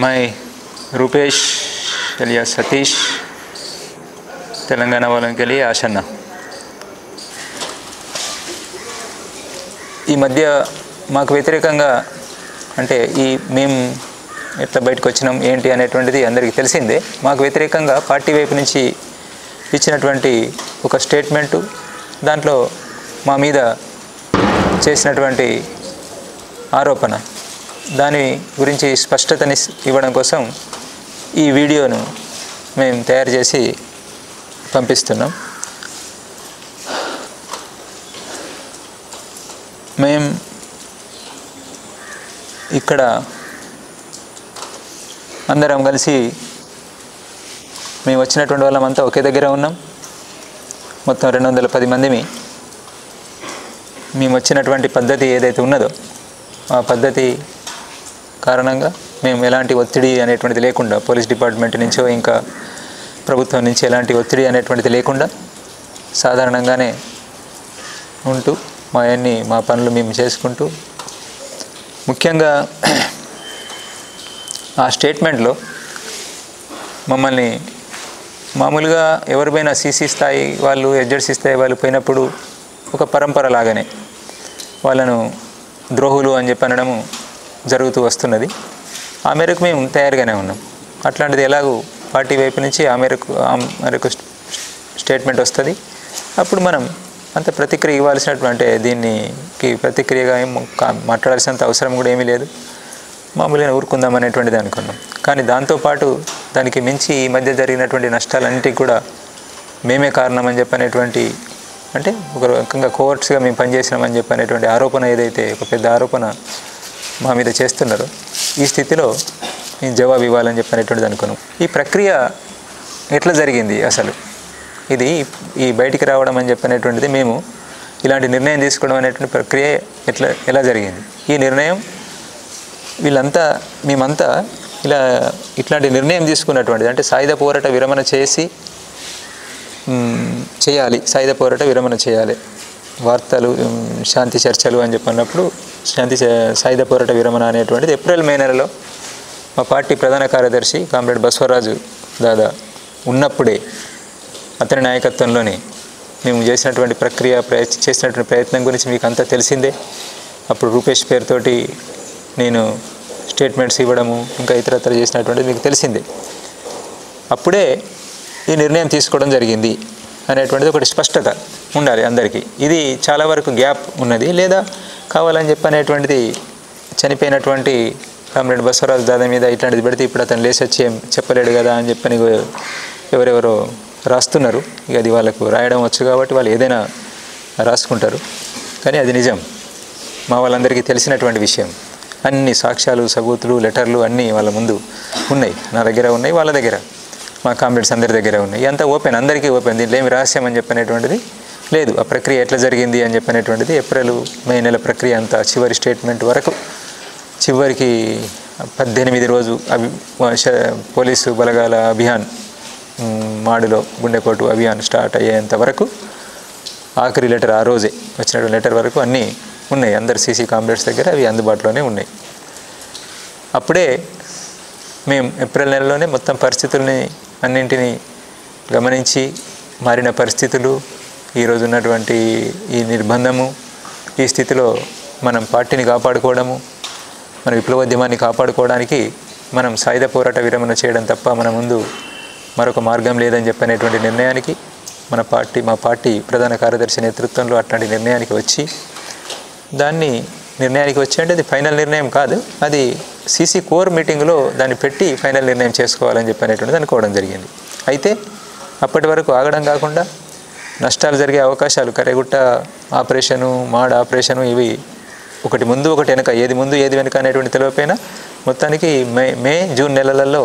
मैं रूपेश alias सतीश तेलंगाना वालों के लिए आशन्न ఈ మధ్య మాకు వ్యతిరేకంగా అంటే ఈ మేము ఎట్లా బయటకు వచ్చినాం ఏంటి అనేటువంటిది అందరికీ తెలిసిందే. మాకు వ్యతిరేకంగా పార్టీ వైపు నుంచి ఇచ్చినటువంటి ఒక స్టేట్మెంటు, దాంట్లో మా మీద చేసినటువంటి ఆరోపణ, దాని గురించి స్పష్టతని ఇవ్వడం కోసం ఈ వీడియోను మేము తయారు చేసి పంపిస్తున్నాం. మేము ఇక్కడ అందరం కలిసి మేము వచ్చినటువంటి వాళ్ళమంతా ఒకే దగ్గర ఉన్నాం. మొత్తం 210 మందిమి. మేము వచ్చినటువంటి పద్ధతి ఏదైతే ఉన్నదో ఆ పద్ధతి కారణంగా మేము ఎలాంటి ఒత్తిడి అనేటువంటిది లేకుండా, పోలీస్ డిపార్ట్మెంట్ నుంచో ఇంకా ప్రభుత్వం నుంచి ఎలాంటి ఒత్తిడి అనేటువంటిది లేకుండా సాధారణంగానే ఉంటూ మా పనులు మేము చేసుకుంటూ, ముఖ్యంగా ఆ స్టేట్మెంట్లో మమ్మల్ని మామూలుగా ఎవరిపైనా సీసీ స్థాయి వాళ్ళు, ఎడ్జెడ్సీ స్థాయి వాళ్ళు పోయినప్పుడు ఒక పరంపర లాగానే వాళ్ళను ద్రోహులు అని చెప్పి అనడము జరుగుతూ వస్తున్నది. ఆ మేరకు మేము తయారుగానే ఉన్నాం. అట్లాంటిది ఎలాగూ పార్టీ వైపు నుంచి ఆ మేరకు స్టేట్మెంట్ వస్తుంది. అప్పుడు మనం అంత ప్రతిక్రియ ఇవ్వాల్సినటువంటి, దీనికి ప్రతిక్రియగా ఏం మాట్లాడాల్సినంత అవసరం కూడా ఏమీ లేదు, మామూలుగా ఊరుకుందాం అనేటువంటిది అనుకున్నాం. కానీ దాంతోపాటు దానికి మించి ఈ మధ్య జరిగినటువంటి నష్టాలన్నిటికీ కూడా మేమే కారణం అని చెప్పనేటువంటి, అంటే ఒక రకంగా కోవర్ట్స్గా మేము పనిచేసినామని చెప్పనేటువంటి ఆరోపణ, ఏదైతే ఒక పెద్ద ఆరోపణ మా మీద చేస్తున్నారో, ఈ స్థితిలో ఈ జవాబు ఇవ్వాలని చెప్పనేటువంటిది అనుకున్నాం. ఈ ప్రక్రియ ఎట్లా జరిగింది అసలు, ఇది ఈ బయటికి రావడం అని చెప్పనేటువంటిది, మేము ఇలాంటి నిర్ణయం తీసుకోవడం అనేటువంటి ప్రక్రియ ఎలా జరిగింది, ఈ నిర్ణయం మేమంతా ఇట్లాంటి నిర్ణయం తీసుకున్నటువంటిది, అంటే సాయుధ పోరాట విరమణ చేయాలి, సాయుధ పోరాట విరమణ చేయాలి, వార్తలు శాంతి చర్చలు అని చెప్పినప్పుడు సాయుధ పోరాట విరమణ అనేటువంటిది April-May నెలలో మా పార్టీ ప్రధాన కార్యదర్శి కామ్రేడ్ బసవరాజు దాదా ఉన్నప్పుడే అతని నాయకత్వంలోనే మేము చేసినటువంటి చేసినటువంటి ప్రయత్నం గురించి మీకు అంతా తెలిసిందే. అప్పుడు రూపేష్ పేరుతోటి నేను స్టేట్మెంట్స్ ఇవ్వడము, ఇంకా ఇతరత్ర చేసినటువంటిది మీకు తెలిసిందే. అప్పుడే ఈ నిర్ణయం తీసుకోవడం జరిగింది అనేటువంటిది ఒకటి స్పష్టత ఉండాలి అందరికీ. ఇది చాలా వరకు గ్యాప్ ఉన్నది, లేదా కావాలని చెప్పనేటువంటిది చనిపోయినటువంటి కామ్రేడ్ బసవరాజు దాదా మీద ఇట్లాంటిది పెడితే ఇప్పుడు అతను లేచి వచ్చి ఏం చెప్పలేడు కదా అని చెప్పని ఎవరెవరో రాస్తున్నారు. ఇక అది వాళ్ళకు రాయడం వచ్చు కాబట్టి వాళ్ళు ఏదైనా రాసుకుంటారు. కానీ అది నిజం, మా వాళ్ళందరికీ తెలిసినటువంటి విషయం. అన్ని సాక్ష్యాలు, సబూతులు, లెటర్లు అన్నీ వాళ్ళ ముందు ఉన్నాయి, నా దగ్గర ఉన్నాయి, వాళ్ళ దగ్గర, మా కామ్రేడ్స్ అందరి దగ్గర ఉన్నాయి. అంతా ఓపెన్, అందరికీ ఓపెన్, దీంట్లో ఏమి రహస్యం అని చెప్పనేటువంటిది లేదు. ఆ ప్రక్రియ ఎట్లా జరిగింది అని చెప్పనేటువంటిది April-May నెల ప్రక్రియ అంతా చివరి స్టేట్మెంట్ వరకు, చివరికి 18 రోజు పోలీసు బలగాల అభియాన్ మాడులో గుండెపోటు అభియాన్ స్టార్ట్ అయ్యేంత వరకు, ఆఖరి లెటర్ ఆ రోజే వచ్చినటువంటి లెటర్ వరకు అన్నీ ఉన్నాయి, అందరు సీసీ కామ్రేడ్స్ దగ్గర అవి అందుబాటులోనే ఉన్నాయి. అప్పుడే మేము April నెలలోనే మొత్తం పరిస్థితుల్ని అన్నింటినీ గమనించి, మారిన పరిస్థితులు, ఈరోజు ఉన్నటువంటి ఈ నిర్బంధము, ఈ స్థితిలో మనం పార్టీని కాపాడుకోవడము, మన విప్లవోద్యమాన్ని కాపాడుకోవడానికి మనం సాయుధ పోరాట విరమణ చేయడం తప్ప మన ముందు మరొక మార్గం లేదని చెప్పనేటువంటి నిర్ణయానికి మా పార్టీ ప్రధాన కార్యదర్శి నేతృత్వంలో అట్లాంటి నిర్ణయానికి వచ్చి అంటే అది ఫైనల్ నిర్ణయం కాదు, అది సీసీ కోర్ మీటింగ్లో దాన్ని పెట్టి ఫైనల్ నిర్ణయం చేసుకోవాలని చెప్పనేటువంటిది అనుకోవడం జరిగింది. అయితే అప్పటి వరకు ఆగడం కాకుండా నష్టాలు జరిగే అవకాశాలు, కరెగుట్ట ఆపరేషను, మాడ్ ఆపరేషను, ఇవి ఒకటి ముందు ఒకటి వెనక, ఏది ముందు ఏది వెనక అనేటువంటి తెలియపోయినా మొత్తానికి మే జూన్ నెలలలో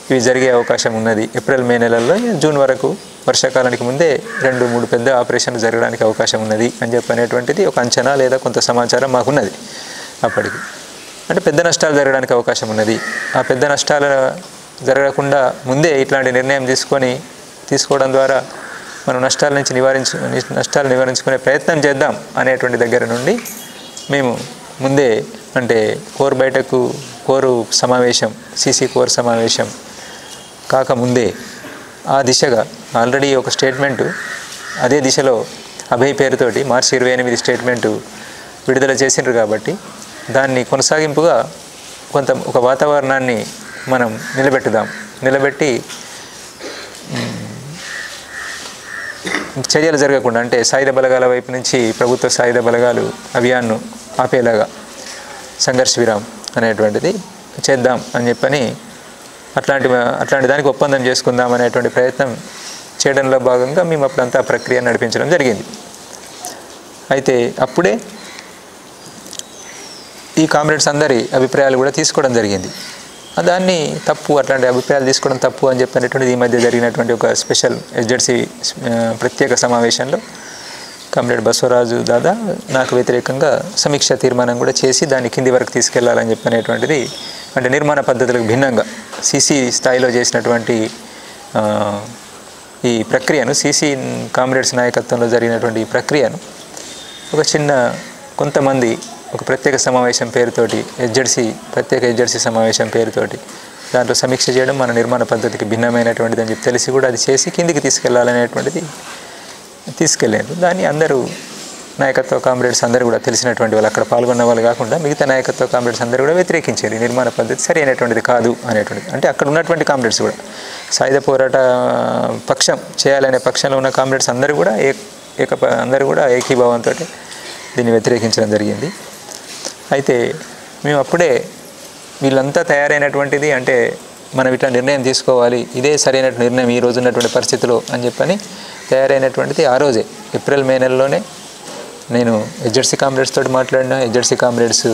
ఇవి జరిగే అవకాశం ఉన్నది. April-May నెలల్లో జూన్ వరకు, వర్షాకాలానికి ముందే 2-3 పెద్ద ఆపరేషన్లు జరగడానికి అవకాశం ఉన్నది అని చెప్పనేటువంటిది ఒక అంచనా లేదా కొంత సమాచారం మాకున్నది అప్పటికి. అంటే పెద్ద నష్టాలు జరగడానికి అవకాశం ఉన్నది. ఆ పెద్ద నష్టాలు జరగకుండా ముందే ఇట్లాంటి నిర్ణయం తీసుకోవడం ద్వారా మనం నష్టాలు నివారించుకునే ప్రయత్నం చేద్దాం అనేటువంటి దగ్గర నుండి మేము ముందే అంటే కోరు సమావేశం, సీసీ కోర్ సమావేశం కాకముందే ఆ దిశగా ఆల్రెడీ ఒక స్టేట్మెంటు అదే దిశలో అభయ్ పేరుతోటి మార్చి 28 స్టేట్మెంటు విడుదల చేసిండ్రు కాబట్టి దాన్ని కొనసాగింపుగా ఒక వాతావరణాన్ని మనం నిలబెట్టి చర్యలు జరగకుండా, అంటే సాయుధ బలగాల వైపు నుంచి ప్రభుత్వ సాయుధ బలగాలు అభియాన్ను ఆపేలాగా సంఘర్ష్ విరామ్ అనేటువంటిది చేద్దాం అని చెప్పని అట్లాంటి దానికి ఒప్పందం చేసుకుందాం అనేటువంటి ప్రయత్నం చేయడంలో భాగంగా మేము అప్పుడంతా ప్రక్రియ నడిపించడం జరిగింది. అయితే అప్పుడే ఈ కామ్రేడ్స్ అందరి అభిప్రాయాలు కూడా తీసుకోవడం జరిగింది. దాన్ని తప్పు, అట్లాంటి అభిప్రాయాలు తీసుకోవడం తప్పు అని చెప్పినటువంటిది ఈ మధ్య జరిగినటువంటి ఒక స్పెషల్ ఎస్జెడ్సీ ప్రత్యేక సమావేశంలో కామ్రేడ్ బసవరాజు దాదా నాకు వ్యతిరేకంగా సమీక్ష తీర్మానం కూడా చేసి దాన్ని కింది వరకు తీసుకెళ్లాలని చెప్పనేటువంటిది, అంటే నిర్మాణ పద్ధతులకు భిన్నంగా సీసీ స్థాయిలో చేసినటువంటి ఈ ప్రక్రియను, సీసీ కామ్రేడ్స్ నాయకత్వంలో జరిగినటువంటి ఈ ప్రక్రియను కొంతమంది ఒక ప్రత్యేక సమావేశం పేరుతోటి ప్రత్యేక ఎస్జెడ్సీ సమావేశం పేరుతోటి దాంట్లో సమీక్ష చేయడం మన నిర్మాణ పద్ధతికి భిన్నమైనటువంటిది అని చెప్పి తెలిసి కూడా అది చేసి కిందికి తీసుకెళ్లాలనేటువంటిది తీసుకెళ్ళారు. దాన్ని అందరూ నాయకత్వ కామ్రేడ్స్ అందరూ కూడా తెలిసినటువంటి వాళ్ళు, అక్కడ పాల్గొన్న వాళ్ళు కాకుండా మిగతా నాయకత్వ కామ్రేడ్స్ అందరూ కూడా వ్యతిరేకించారు. ఈ నిర్మాణ పద్ధతి సరి అయినటువంటిది కాదు అనేటువంటిది. అంటే అక్కడ ఉన్నటువంటి కామ్రేడ్స్ కూడా సాయుధ పోరాట పక్షం చేయాలనే పక్షంలో ఉన్న కామ్రేడ్స్ అందరూ కూడా ఏకీభావంతో దీన్ని వ్యతిరేకించడం జరిగింది. అయితే మేము అప్పుడే వీళ్ళంతా తయారైనటువంటిది, అంటే మనం ఇట్లా నిర్ణయం తీసుకోవాలి, ఇదే సరైన నిర్ణయం ఈ రోజు ఉన్నటువంటి పరిస్థితిలో అని చెప్పని తయారైనటువంటిది ఆ రోజే ఏప్రిల్ మే నెలలోనే నేను ఎస్జెడ్సీ కామ్రేడ్స్ తోటి మాట్లాడినా, ఎస్జెడ్సీ కామ్రేడ్స్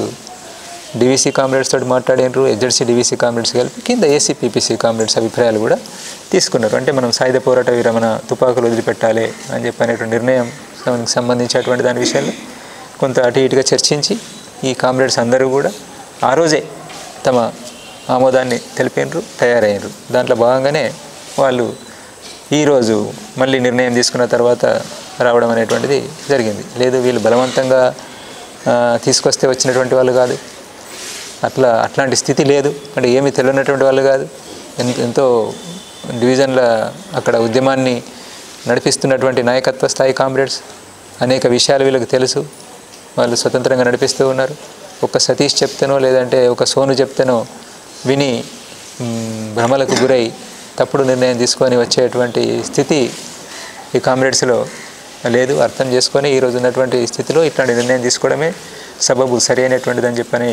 డివిసి కామ్రేడ్స్ తోటి మాట్లాడినారు, ఎస్జెడ్సీ డివిసి కామ్రేడ్స్ కలిపి కింద ఏసీపీపీసీ కామ్రేడ్స్ అభిప్రాయాలు కూడా తీసుకున్నారు. అంటే మనం సాయుధ పోరాట విరమణ, తుపాకులు వదిలిపెట్టాలి అని చెప్పనేటువంటి నిర్ణయం సంబంధించినటువంటి దాని విషయంలో కొంత అటు ఇటుగా చర్చించి ఈ కామ్రేడ్స్ అందరూ కూడా ఆ రోజే తమ ఆమోదాన్ని తెలిపినారు, తయారయ్యారు. దాంట్లో భాగంగానే వాళ్ళు ఈరోజు మళ్ళీ నిర్ణయం తీసుకున్న తర్వాత రావడం అనేటువంటిది జరిగింది. లేదు వీళ్ళు బలవంతంగా తీసుకొస్తే వచ్చినటువంటి వాళ్ళు కాదు, అట్లాంటి స్థితి లేదు, అంటే ఏమీ తెలియనటువంటి వాళ్ళు కాదు. ఎంతో డివిజన్ల అక్కడ ఉద్యమాన్ని నడిపిస్తున్నటువంటి నాయకత్వ స్థాయి కామ్రేడ్స్, అనేక విషయాలు వీళ్ళకి తెలుసు, వాళ్ళు స్వతంత్రంగా నడిపిస్తూ ఉన్నారు. ఒక సతీష్ చెప్తేనో లేదంటే ఒక సోను చెప్తేనో విని భ్రమలకు గురై తప్పుడు నిర్ణయం తీసుకొని వచ్చేటువంటి స్థితి ఈ కామ్రేడ్స్లో లేదు. అర్థం చేసుకొని ఈరోజు ఉన్నటువంటి స్థితిలో ఇట్లాంటి నిర్ణయం తీసుకోవడమే సబబు సరి అయినటువంటిదని చెప్పని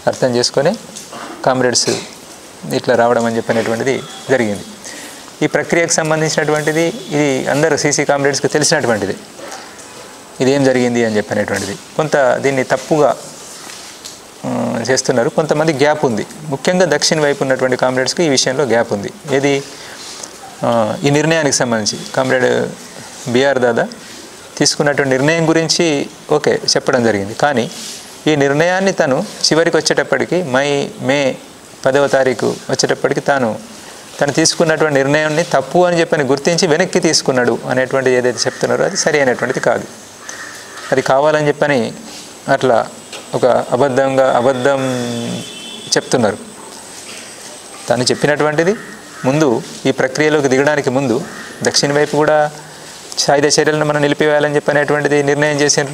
అర్థం చేసుకొని కామ్రేడ్స్ ఇట్లా రావడం అని చెప్పనేటువంటిది జరిగింది. ఈ ప్రక్రియకు సంబంధించినటువంటిది ఇది అందరూ సీసీ కామ్రేడ్స్కి తెలిసినటువంటిది, ఇదేం జరిగింది అని చెప్పనేటువంటిది. కొంత దీన్ని తప్పుగా చేస్తున్నారు, కొంతమంది గ్యాప్ ఉంది. ముఖ్యంగా దక్షిణ వైపు ఉన్నటువంటి కామ్రేడ్స్కి ఈ విషయంలో గ్యాప్ ఉంది. ఏది ఈ నిర్ణయానికి సంబంధించి కామ్రేడ్ బిఆర్ దాదా తీసుకున్నటువంటి నిర్ణయం గురించి ఓకే చెప్పడం జరిగింది. కానీ ఈ నిర్ణయాన్ని తను చివరికి వచ్చేటప్పటికి మే 10వ తారీఖు వచ్చేటప్పటికి తను తీసుకున్నటువంటి నిర్ణయాన్ని తప్పు అని చెప్పని గుర్తించి వెనక్కి తీసుకున్నాడు అనేటువంటిది ఏదైతే చెప్తున్నారో అది సరి అయినటువంటిది కాదు. అది కావాలని చెప్పని అట్లా ఒక అబద్ధం చెప్తున్నారు. తను చెప్పినటువంటిది ముందు ఈ ప్రక్రియలోకి దిగడానికి ముందు దక్షిణ వైపు కూడా సాయుధ చర్యలను మనం నిలిపివేయాలని చెప్పనేటువంటిది నిర్ణయం చేసారు.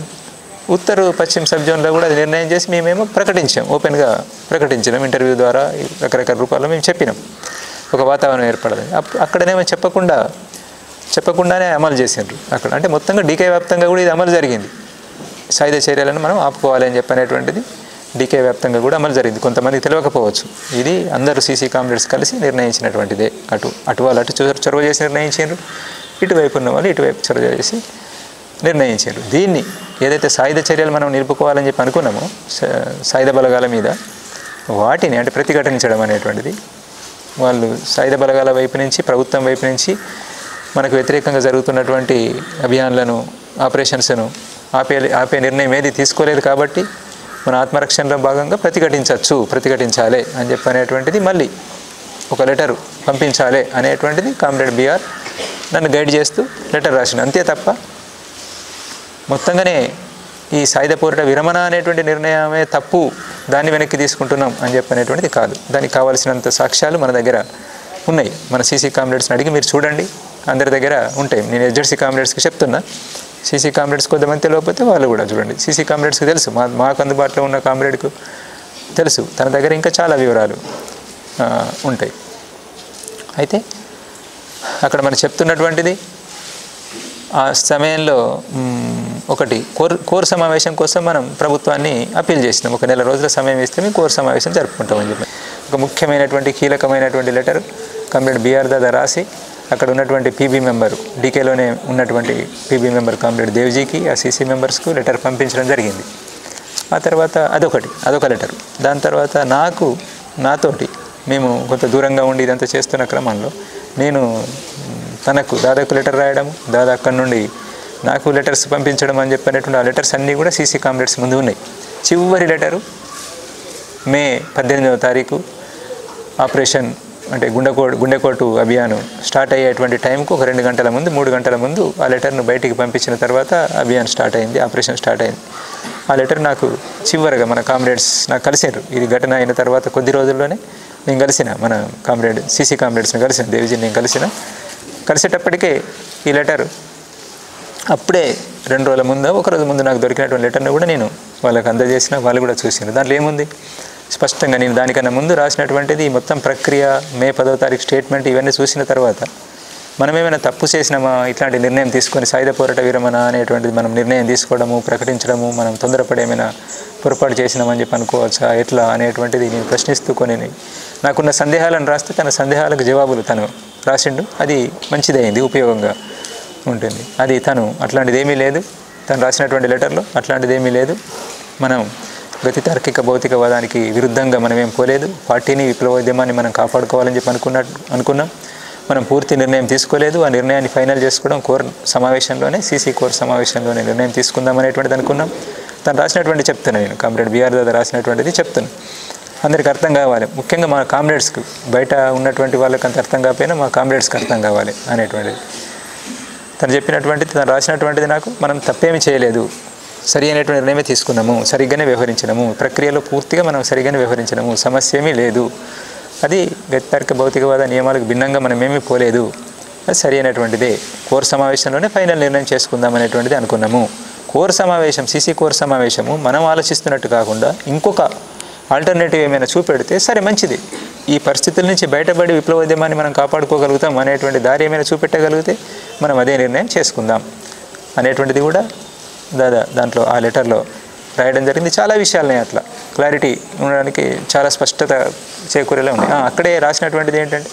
ఉత్తర పశ్చిమ సబ్ జోన్లో కూడా అది నిర్ణయం చేసి మేమేమో ప్రకటించాం, ఓపెన్గా ప్రకటించినాం, ఇంటర్వ్యూ ద్వారా రకరకాల రూపాల్లో మేము చెప్పినాం ఒక వాతావరణం ఏర్పడదని. అక్కడనేమో చెప్పకుండానే అమలు చేసిండ్రు అక్కడ. అంటే మొత్తంగా డీకే వ్యాప్తంగా కూడా ఇది అమలు జరిగింది. సాయుధ చర్యలను మనం ఆపుకోవాలి అని చెప్పనేటువంటిది డీకే వ్యాప్తంగా కూడా అమలు జరిగింది. కొంతమందికి తెలియకపోవచ్చు, ఇది అందరూ సీసీ కామ్రేడ్స్ కలిసి నిర్ణయించినటువంటిదే. అటు వాళ్ళు చొరవ చేసి నిర్ణయించారు, ఇటువైపు ఉన్న వాళ్ళు ఇటువైపు చొరవ చేసి నిర్ణయించారు. దీన్ని ఏదైతే సాయుధ చర్యలు మనం నిలుపుకోవాలని చెప్పి అనుకున్నామో సాయుధ బలగాల మీద, వాటిని అంటే ప్రతిఘటించడం అనేటువంటిది వాళ్ళు సాయుధ బలగాల వైపు నుంచి, ప్రభుత్వం వైపు నుంచి మనకు వ్యతిరేకంగా జరుగుతున్నటువంటి అభియాన్లను, ఆపరేషన్స్ను ఆపే నిర్ణయం ఏది తీసుకోలేదు. కాబట్టి మన ఆత్మరక్షణలో భాగంగా ప్రతిఘటించాలి అని చెప్పనేటువంటిది మళ్ళీ ఒక లెటర్ పంపించాలి అనేటువంటిది కామ్రేడ్ బిఆర్ నన్ను గైడ్ చేస్తూ లెటర్ రాసిన. అంతే తప్ప మొత్తంగానే ఈ సాయుధ పోరాట విరమణ అనేటువంటి నిర్ణయమే తప్పు, దాన్ని వెనక్కి తీసుకుంటున్నాం అని చెప్పనేటువంటిది కాదు. దానికి కావాల్సినంత సాక్ష్యాలు మన దగ్గర ఉన్నాయి. మన సీసీ కామ్రేడ్స్ని అడిగి మీరు చూడండి, అందరి దగ్గర ఉంటాయి. నేను ఎస్జెడ్సీ కామ్రేడ్స్కి చెప్తున్నా, సీసీ కామ్రేడ్స్ కొంతమంది తెలియకపోతే వాళ్ళు కూడా చూడండి. సీసీ కామ్రేడ్స్కి తెలుసు, మాకు అందుబాటులో ఉన్న కామ్రేడ్కు తెలుసు, తన దగ్గర ఇంకా చాలా వివరాలు ఉంటాయి. అయితే అక్కడ మనం చెప్తున్నటువంటిది ఆ సమయంలో ఒకటి కోర్ సమావేశం కోసం మనం ప్రభుత్వాన్ని అప్పీల్ చేసినాం. ఒక నెల రోజుల సమయం ఇస్తే మేము కోర్ సమావేశం జరుపుకుంటామని చెప్పి ఒక ముఖ్యమైనటువంటి కీలకమైనటువంటి లెటర్ కామ్రేడ్ బిఆర్ దాదా రాసి అక్కడ ఉన్నటువంటి పీబీ మెంబరు డీకేలోనే ఉన్నటువంటి పీబీ మెంబర్ కామ్రేడ్ దేవ్జీకి ఆ సీసీ మెంబర్స్కు లెటర్ పంపించడం జరిగింది. ఆ తర్వాత అదొక లెటర్. దాని తర్వాత నాతోటి మేము కొంత దూరంగా ఉండి ఇదంతా చేస్తున్న క్రమంలో నేను తనకు దాదాకు లెటర్ రాయడము, దాదా అక్కడి నుండి నాకు లెటర్స్ పంపించడం అని చెప్పినటువంటి ఆ లెటర్స్ అన్నీ కూడా సీసీ కామ్రేడ్స్ ముందు ఉన్నాయి. చివరి లెటరు మే 18వ తారీఖు ఆపరేషన్ అంటే గుండెకోటు అభియాను స్టార్ట్ అయ్యేటువంటి టైంకు ఒక 2 గంటల ముందు 3 గంటల ముందు ఆ లెటర్ను బయటికి పంపించిన తర్వాత అభియాన్ స్టార్ట్ అయింది, ఆపరేషన్ స్టార్ట్ అయింది. ఆ లెటర్ నాకు చివరగా మన కామ్రేడ్స్ నాకు కలిసారు. ఇది ఘటన అయిన తర్వాత కొద్ది రోజుల్లోనే నేను కలిసిన మన సీసీ కామ్రేడ్స్ని కలిసిన, దేవిజీని నేను కలిసేటప్పటికే ఈ లెటర్ అప్పుడే 2 రోజుల ముందు 1 రోజు ముందు నాకు దొరికినటువంటి లెటర్ను కూడా నేను వాళ్ళకి అందజేసిన, వాళ్ళు కూడా చూసినారు. దాంట్లో ఏముంది స్పష్టంగా నేను దానికన్నా ముందు రాసినటువంటిది మొత్తం ప్రక్రియ, మే 10వ తారీఖు స్టేట్మెంట్ ఇవన్నీ చూసిన తర్వాత మనం ఏమైనా తప్పు చేసినామా, ఇట్లాంటి నిర్ణయం తీసుకొని సాయుధ పోరాట విరమణ అనేటువంటిది మనం నిర్ణయం తీసుకోవడము ప్రకటించడము మనం తొందరపడి ఏమైనా పొరపాటు చేసినామని చెప్పి అనుకోవచ్చా ఎట్లా అనేటువంటిది నేను ప్రశ్నిస్తూ కొని నాకున్న సందేహాలను రాస్తే తన సందేహాలకు జవాబులు తను రాసిండు. అది మంచిదైంది, ఉపయోగంగా ఉంటుంది. అది తను అట్లాంటిదేమీ లేదు, తను రాసినటువంటి లెటర్లో అట్లాంటిదేమీ లేదు. మనం గతి తార్కిక భౌతికవాదానికి విరుద్ధంగా మనమేం పోలేదు. పార్టీని విప్లవోద్యమాన్ని మనం కాపాడుకోవాలని చెప్పి అనుకున్నాం. మనం పూర్తి నిర్ణయం తీసుకోలేదు. ఆ నిర్ణయాన్ని ఫైనల్ చేసుకోవడం కోర్ సమావేశంలోనే, సీసీ కోర్ సమావేశంలోనే నిర్ణయం తీసుకుందాం అనేటువంటిది అనుకున్నాం. తను రాసినటువంటి చెప్తున్నాను, నేను కామ్రేడ్ బిఆర్ దాదా రాసినటువంటిది చెప్తున్నాను. అందరికి అర్థం కావాలి, ముఖ్యంగా మా కామ్రేడ్స్కి, బయట ఉన్నటువంటి వాళ్ళకి అంత అర్థం కాకపోయినా మా కామ్రేడ్స్కి అర్థం కావాలి అనేటువంటిది తను చెప్పినటువంటిది, తను రాసినటువంటిది. నాకు మనం తప్పేమీ చేయలేదు, సరి అయినటువంటి నిర్ణయమే తీసుకున్నాము, సరిగ్గానే వ్యవహరించినాము, ప్రక్రియలో పూర్తిగా మనం సరిగ్గానే వ్యవహరించినాము, సమస్య ఏమీ లేదు, అది గతితార్కిక భౌతికవాద నియమాలకు భిన్నంగా మనమేమీ పోలేదు, అది సరి అయినటువంటిదే, కోర్ సమావేశంలోనే ఫైనల్ నిర్ణయం చేసుకుందాం అనేటువంటిది అనుకున్నాము. కోర్ సమావేశం, సీసీ కోర్ సమావేశము మనం ఆలోచిస్తున్నట్టు కాకుండా ఇంకొక ఆల్టర్నేటివ్ ఏమైనా చూపెడితే సరే మంచిది, ఈ పరిస్థితుల నుంచి బయటపడి విప్లవోద్యమాన్ని మనం కాపాడుకోగలుగుతాం అనేటువంటి దారి ఏమైనా చూపెట్టగలిగితే మనం అదే నిర్ణయం చేసుకుందాం అనేటువంటిది కూడా దాంట్లో ఆ లెటర్లో రాయడం జరిగింది. చాలా విషయాలని అట్లా క్లారిటీ ఉండడానికి చాలా స్పష్టత చేకూరేలా ఉంది. అక్కడే రాసినటువంటిది ఏంటంటే,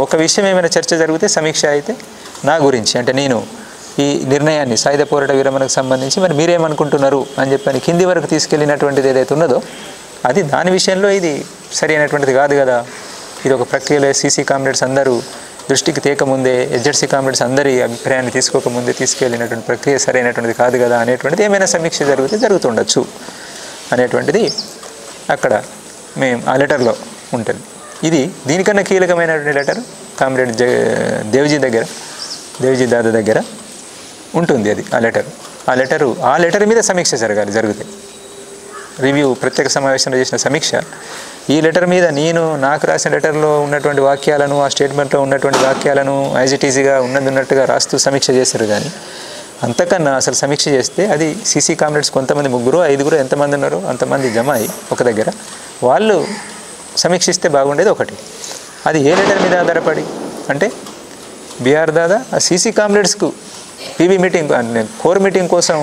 ఒక విషయం ఏమైనా చర్చ జరిగితే సమీక్ష అయితే నా గురించి, అంటే నేను ఈ నిర్ణయాన్ని సాయుధ పోరాట విరమణకు సంబంధించి మరి మీరేమనుకుంటున్నారు అని చెప్పని కింది వరకు తీసుకెళ్ళినటువంటిది ఏదైతే ఉన్నదో అది దాని విషయంలో ఇది సరి అయినటువంటిది కాదు కదా, ఇది ఒక ప్రక్రియలో సీసీ కామ్రేడ్స్ అందరూ దృష్టికి తేకముందే, ఎస్జెడ్సీ కామ్రేడ్స్ అందరి అభిప్రాయాన్ని తీసుకోకముందే తీసుకెళ్ళినటువంటి ప్రక్రియ సరైనటువంటిది కాదు కదా అనేటువంటిది ఏమైనా సమీక్ష జరిగితే జరుగుతుండొచ్చు అనేటువంటిది అక్కడ మేము ఆ లెటర్లో ఉంటుంది. ఇది దీనికన్నా కీలకమైనటువంటి లెటర్ కామ్రేడ్ దేవ్జీ దాదా దగ్గర ఉంటుంది. అది ఆ లెటర్ మీద సమీక్ష జరిగితే రివ్యూ, ప్రత్యేక సమావేశంలో చేసిన సమీక్ష ఈ లెటర్ మీద నేను నాకు రాసిన లెటర్లో ఉన్నటువంటి వాక్యాలను, ఆ స్టేట్మెంట్లో ఉన్నటువంటి వాక్యాలను యాజ్ ఇట్ ఈజీగా ఉన్నట్టుగా రాస్తూ సమీక్ష చేశారు. కానీ అంతకన్నా అసలు సమీక్ష చేస్తే అది సీసీ కామ్రేడ్స్ కొంతమంది 3, 5 ఎంతమంది ఉన్నారో అంతమంది జమ అయ్యి ఒక దగ్గర వాళ్ళు సమీక్షిస్తే బాగుండేది. ఒకటి అది ఏ లెటర్ మీద ఆధారపడి అంటే బిఆర్ దాదా ఆ సీసీ కామ్రేడ్స్కు పీబీ మీటింగ్, కోర్ మీటింగ్ కోసం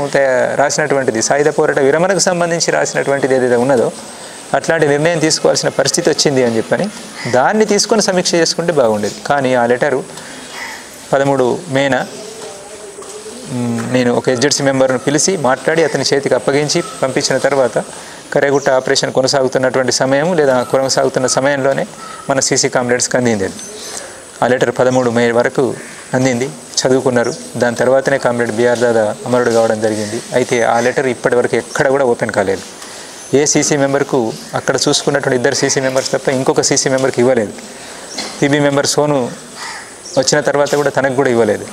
రాసినటువంటిది, సాయుధ పోరాట విరమణకు సంబంధించి రాసినటువంటిది ఏదైతే ఉన్నదో అట్లాంటి నిర్ణయం తీసుకోవాల్సిన పరిస్థితి వచ్చింది అని చెప్పని దాన్ని తీసుకొని సమీక్ష చేసుకుంటే బాగుండేది. కానీ ఆ లెటరు 13 మేన నేను ఒక ఎస్జెడ్సీ మెంబర్ను పిలిచి మాట్లాడి అతని చేతికి అప్పగించి పంపించిన తర్వాత కరేగుట్ట ఆపరేషన్ కొనసాగుతున్నటువంటి సమయం లేదా కొనసాగుతున్న సమయంలోనే మన సీసీ కామ్రేడ్స్కి అందింది. ఆ లెటర్ 13 మే వరకు అందింది, చదువుకున్నారు. దాని తర్వాతనే కామ్రేడ్ బిఆర్ దాదా అమరుడు కావడం జరిగింది. అయితే ఆ లెటర్ ఇప్పటివరకు ఎక్కడ కూడా ఓపెన్ కాలేదు. ఏ సీసీ మెంబర్కు అక్కడ చూసుకున్నటువంటి 2 సీసీ మెంబర్స్ తప్ప ఇంకొక సీసీ మెంబర్కి ఇవ్వలేదు. పీబీ మెంబర్ సోను వచ్చిన తర్వాత కూడా తనకు కూడా ఇవ్వలేదు.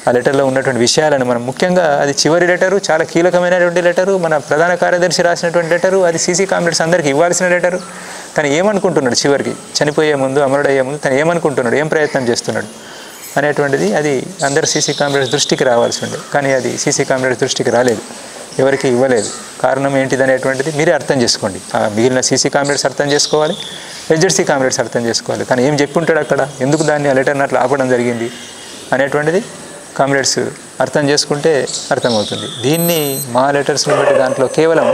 ఆ లెటర్లో ఉన్నటువంటి విషయాలను మనం ముఖ్యంగా అది చివరి లెటరు, చాలా కీలకమైనటువంటి లెటరు, మన ప్రధాన కార్యదర్శి రాసినటువంటి లెటరు, అది సీసీ కామ్రేడ్స్ అందరికీ ఇవ్వాల్సిన లెటరు. తను ఏమనుకుంటున్నాడు చివరికి చనిపోయే ముందు, అమరుడయ్యే ముందు తను ఏమనుకుంటున్నాడు, ఏం ప్రయత్నం చేస్తున్నాడు అనేటువంటిది అది అందరు సీసీ కామ్రేడ్స్ దృష్టికి రావాల్సి ఉండే. కానీ అది సీసీ కామ్రేడ్స్ దృష్టికి రాలేదు, ఎవరికి ఇవ్వలేదు. కారణం ఏంటిది అనేటువంటిది మీరే అర్థం చేసుకోండి. మిగిలిన సీసీ కామ్రేడ్స్ అర్థం చేసుకోవాలి, హెచ్జెడ్సీ కామ్రేడ్స్ అర్థం చేసుకోవాలి. తను ఏం చెప్పి ఉంటాడు అక్కడ, ఎందుకు దాన్ని ఆ లెటర్ని అట్లా ఆపడం జరిగింది అనేటువంటిది కామ్రేడ్స్ అర్థం చేసుకుంటే అర్థమవుతుంది. దీన్ని మా లెటర్స్ని బట్టి దాంట్లో కేవలం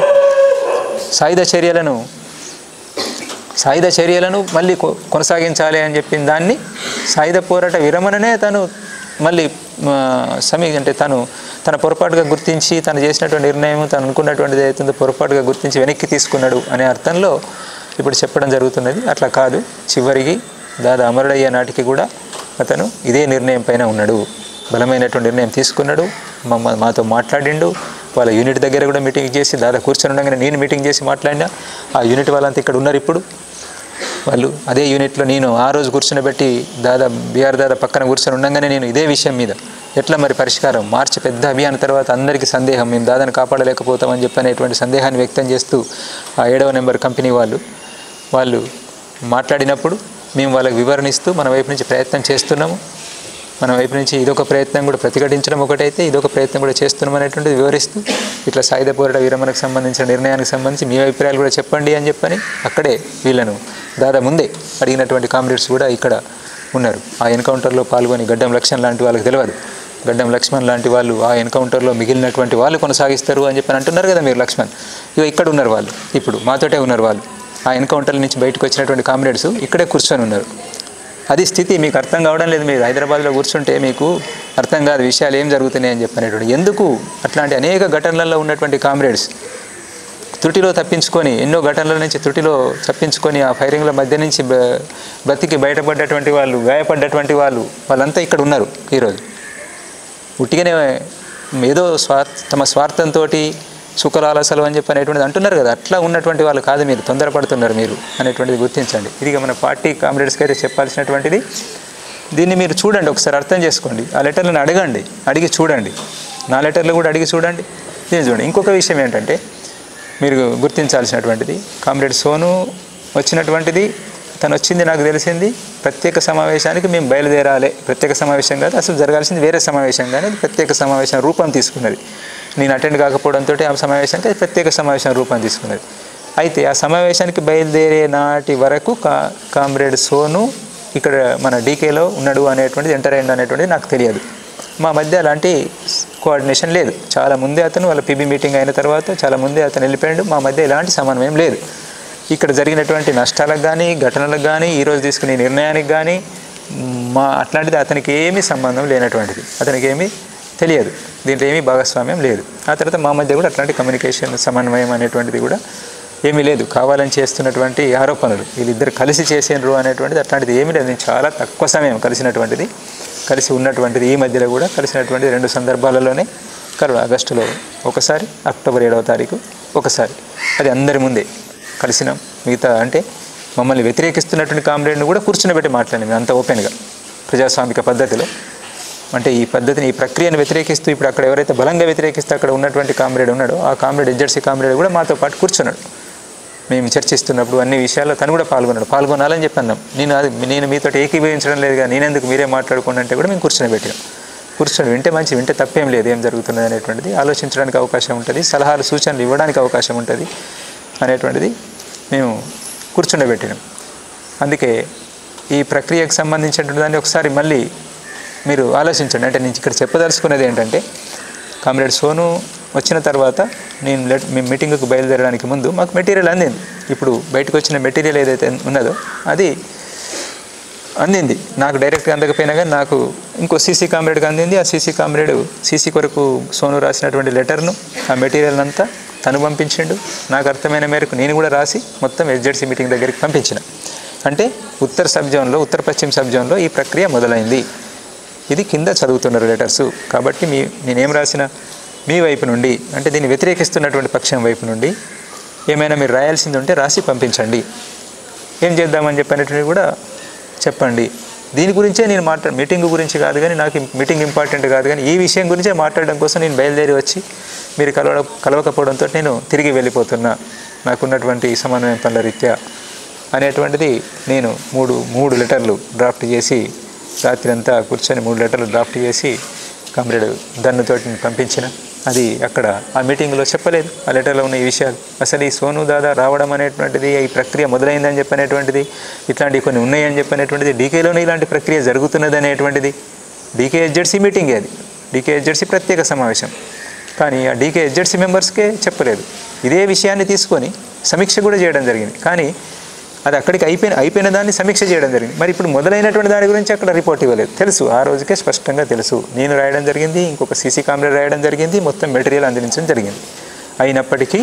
సాయుధ చర్యలను మళ్ళీ కొనసాగించాలి అని చెప్పిన దాన్ని, సాయుధ పోరాట విరమణనే తను మళ్ళీ అంటే తన పొరపాటుగా గుర్తించి తను చేసినటువంటి నిర్ణయం, తను అనుకున్నటువంటిది ఏదైతుందో పొరపాటుగా గుర్తించి వెనక్కి తీసుకున్నాడు అనే అర్థంలో ఇప్పుడు చెప్పడం జరుగుతున్నది. అట్లా కాదు, చివరికి దాదా అమరుడయ్యే నాటికి కూడా అతను ఇదే నిర్ణయం పైన ఉన్నాడు, బలమైనటువంటి నిర్ణయం తీసుకున్నాడు, మాతో మాట్లాడిండు. వాళ్ళ యూనిట్ దగ్గర కూడా మీటింగ్ చేసి, దాదా కూర్చొని ఉండగానే నేను మీటింగ్ చేసి మాట్లాడినా. ఆ యూనిట్ వాళ్ళంతా ఇక్కడ ఉన్నారు. ఇప్పుడు వాళ్ళు అదే యూనిట్లో నేను ఆ రోజు కూర్చునిబెట్టి బీఆర్ దాదా పక్కన కూర్చొని ఉండగానే నేను ఇదే విషయం మీద ఎట్లా మరి పరిష్కారం, మార్చి పెద్ద అభియాన్ తర్వాత అందరికీ సందేహం, మేము దాదాను కాపాడలేకపోతామని చెప్పనేటువంటి సందేహాన్ని వ్యక్తం చేస్తూ ఆ 7వ నెంబర్ కంపెనీ వాళ్ళు మాట్లాడినప్పుడు మేము వాళ్ళకి వివరణిస్తూ మన వైపు నుంచి ప్రయత్నం చేస్తున్నాము, మన వైపు నుంచి ఇదొక ప్రయత్నం కూడా ప్రతిఘటించడం ఒకటైతే ఇదొక ప్రయత్నం కూడా చేస్తున్నాం అనేటువంటిది వివరిస్తూ, ఇట్లా సాయుధ పోరాట విరమణకు సంబంధించిన నిర్ణయానికి సంబంధించి మీ అభిప్రాయాలు కూడా చెప్పండి అని చెప్పని అక్కడే వీళ్ళను దాదా ముందే అడిగినటువంటి కామ్రేడ్స్ కూడా ఇక్కడ ఉన్నారు. ఆ ఎన్కౌంటర్లో పాల్గొని గడ్డం లక్ష్మణ్ లాంటి వాళ్ళకి తెలియదు, గడ్డం లక్ష్మణ్ లాంటి వాళ్ళు ఆ ఎన్కౌంటర్లో మిగిలినటువంటి వాళ్ళు కొనసాగిస్తారు అని చెప్పని అంటున్నారు కదా మీరు. లక్ష్మణ్ ఇక్కడ ఉన్నారు, వాళ్ళు ఇప్పుడు మాతోటే ఉన్నారు. వాళ్ళు ఆ ఎన్కౌంటర్ల నుంచి బయటకు వచ్చినటువంటి కామ్రేడ్స్ ఇక్కడే కూర్చొని ఉన్నారు. అది స్థితి మీకు అర్థం కావడం లేదు. మీరు హైదరాబాద్లో కూర్చుంటే మీకు అర్థం కాదు విషయాలు ఏం జరుగుతున్నాయి అని చెప్పనేటువంటి. ఎందుకు అట్లాంటి అనేక ఘటనలలో ఉన్నటువంటి కామ్రేడ్స్ త్రుటిలో తప్పించుకొని, ఎన్నో ఘటనల నుంచి త్రుటిలో తప్పించుకొని ఆ ఫైరింగ్ల మధ్య నుంచి బతికి బయటపడ్డటువంటి వాళ్ళు, గాయపడ్డటువంటి వాళ్ళంతా ఇక్కడ ఉన్నారు ఈరోజు. ఉట్టిగానే ఏదో తమ స్వార్థంతో సుఖలాలసలు అని చెప్పనేటువంటిది అంటున్నారు కదా, అట్లా ఉన్నటువంటి వాళ్ళు కాదు, మీరు తొందరపడుతున్నారు మీరు అనేటువంటిది గుర్తించండి. ఇది మన పార్టీ కామ్రేడ్స్కి అయితే చెప్పాల్సినటువంటిది. దీన్ని మీరు చూడండి, ఒకసారి అర్థం చేసుకోండి. ఆ లెటర్లను అడిగి చూడండి, నా లెటర్లు కూడా అడిగి చూడండి, దీన్ని చూడండి. ఇంకొక విషయం ఏంటంటే మీరు గుర్తించాల్సినటువంటిది, కామ్రేడ్ సోను వచ్చినటువంటిది, తను వచ్చింది నాకు తెలిసింది ప్రత్యేక సమావేశానికి మేము బయలుదేరాలి. ప్రత్యేక సమావేశం కాదు, అసలు జరగాల్సింది వేరే సమావేశం, కానీ అది ప్రత్యేక సమావేశం రూపం తీసుకున్నది. నేను అటెండ్ కాకపోవడంతో ఆ సమావేశానికి అది ప్రత్యేక సమావేశం రూపం తీసుకున్నది. అయితే ఆ సమావేశానికి బయలుదేరే నాటి వరకు కామ్రేడ్ సోను ఇక్కడ మన డీకేలో ఉన్నాడు అనేటువంటిది, ఎంటర్ అయ్యిండు అనేటువంటిది నాకు తెలియదు. మా మధ్య అలాంటి కోఆర్డినేషన్ లేదు. చాలా ముందే అతను వాళ్ళ పీబీ మీటింగ్ అయిన తర్వాత చాలా ముందే అతను వెళ్ళిపోయాడు. మా మధ్య ఎలాంటి సమన్వయం లేదు. ఇక్కడ జరిగినటువంటి నష్టాలకు కానీ, ఘటనలకు కానీ, ఈరోజు తీసుకునే నిర్ణయానికి కానీ అట్లాంటిది అతనికి ఏమీ సంబంధం లేనటువంటిది, అతనికి ఏమీ తెలియదు, దీంట్లో ఏమీ భాగస్వామ్యం లేదు. ఆ తర్వాత మా మధ్య కూడా అట్లాంటి కమ్యూనికేషన్ సమన్వయం అనేటువంటిది కూడా ఏమీ లేదు. కావాలని చేస్తున్నటువంటి ఆరోపణలు, వీళ్ళిద్దరు కలిసి చేసేండ్రు అనేటువంటిది అట్లాంటిది ఏమీ లేదు. నేను చాలా తక్కువ సమయం కలిసి ఉన్నటువంటిది, ఈ మధ్యలో కూడా కలిసినటువంటి 2 సందర్భాలలోనే ఆగస్టులో ఒకసారి, అక్టోబర్ 7వ తారీఖు ఒకసారి, అది అందరి ముందే కలిసినాం. మిగతా అంటే మమ్మల్ని వ్యతిరేకిస్తున్నటువంటి కామ్రేడ్ని కూడా కూర్చునిబెట్టి మాట్లాడినాం అంత ఓపెన్గా ప్రజాస్వామిక పద్ధతిలో. అంటే ఈ పద్ధతిని, ఈ ప్రక్రియను వ్యతిరేకిస్తూ ఇప్పుడు అక్కడ ఎవరైతే బలంగా వ్యతిరేకిస్తూ అక్కడ ఉన్నటువంటి కామ్రేడ్ ఉన్నాడో ఆ కామ్రేడ్ హెచ్జెడ్సీ కామ్రేడ్ కూడా మాతో పాటు కూర్చున్నాడు. మేము చర్చిస్తున్నప్పుడు అన్ని విషయాల్లో తను కూడా పాల్గొనాలని చెప్పి అన్నాం. నేను మీతో ఏకీభవించడం లేదుగా, నేనెందుకు మీరే మాట్లాడుకోండి అంటే కూడా మేము కూర్చొని వింటే తప్పేం లేదు, ఏం జరుగుతున్నది అనేటువంటిది ఆలోచించడానికి అవకాశం ఉంటుంది, సలహాలు సూచనలు ఇవ్వడానికి అవకాశం ఉంటుంది అనేటువంటిది మేము కూర్చుండబెట్టినాం. అందుకే ఈ ప్రక్రియకు సంబంధించినటువంటి దాన్ని ఒకసారి మళ్ళీ మీరు ఆలోచించండి. అంటే నేను ఇక్కడ చెప్పదలుచుకున్నది ఏంటంటే, కామ్రేడ్ సోను వచ్చిన తర్వాత మేము మీటింగ్కు బయలుదేరడానికి ముందు మాకు మెటీరియల్ అందింది. ఇప్పుడు బయటకు వచ్చిన మెటీరియల్ ఏదైతే ఉన్నదో అది అందింది. నాకు డైరెక్ట్గా అందకపోయినా కానీ నాకు ఇంకో సీసీ కామ్రేడ్కి అందింది. ఆ సీసీ కామ్రేడ్ సీసీ కొరకు సోను రాసినటువంటి లెటర్ను, ఆ మెటీరియల్ అంతా తను పంపించిండు. నాకు అర్థమైన మేరకు నేను కూడా రాసి మొత్తం హెచ్జెడ్సీ మీటింగ్ దగ్గరికి పంపించిన. అంటే ఉత్తర పశ్చిమ సబ్ జోన్లో ఈ ప్రక్రియ మొదలైంది. ఇది కింద చదువుతున్నారు లెటర్సు. కాబట్టి నేనేం రాసిన, మీ వైపు నుండి అంటే దీన్ని వ్యతిరేకిస్తున్నటువంటి పక్షం వైపు నుండి ఏమైనా మీరు రాయాల్సింది ఉంటే రాసి పంపించండి, ఏం చేద్దామని చెప్పినటువంటి కూడా చెప్పండి దీని గురించే నేను మీటింగ్ గురించి కాదు కానీ, నాకు మీటింగ్ ఇంపార్టెంట్ కాదు కానీ, ఈ విషయం గురించే మాట్లాడడం కోసం నేను బయలుదేరి వచ్చి మీరు కలవకపోవడంతో నేను తిరిగి వెళ్ళిపోతున్నా, నాకున్నటువంటి సమన్వయం పనుల రీత్యా అనేటువంటిది నేను మూడు లెటర్లు డ్రాఫ్ట్ చేసి, రాత్రి అంతా కూర్చొని 3 లెటర్లు డ్రాఫ్ట్ చేసి కామ్రేడ్ దన్నుతోటి పంపించిన. అది అక్కడ ఆ మీటింగ్లో చెప్పలేదు ఆ లెటర్లో ఉన్న ఈ విషయాలు. అసలు ఈ సోను దాదా రావడం అనేటువంటిది, ఈ ప్రక్రియ మొదలైందని చెప్పనేటువంటిది, ఇట్లాంటివి కొన్ని ఉన్నాయని చెప్పనేటువంటిది, డీకేలోనే ఇలాంటి ప్రక్రియ జరుగుతున్నది అనేటువంటిది, డీకేహెచ్జెడ్సీ మీటింగే అది, డీకేహెచ్జెడ్సీ ప్రత్యేక సమావేశం. కానీ ఆ డీకేహెచ్జెడ్సీ మెంబర్స్కే చెప్పలేదు. ఇదే విషయాన్ని తీసుకొని సమీక్ష కూడా చేయడం జరిగింది. కానీ అది అక్కడికి అయిపోయిన దాన్ని సమీక్ష చేయడం జరిగింది. మరి ఇప్పుడు మొదలైనటువంటి దాని గురించి అక్కడ రిపోర్ట్ ఇవ్వలేదు. తెలుసు, ఆ రోజుకే స్పష్టంగా తెలుసు. నేను రాయడం జరిగింది, ఇంకొక సీసీ కామ్రేడ్ రాయడం జరిగింది, మొత్తం మెటీరియల్ అందించడం జరిగింది. అయినప్పటికీ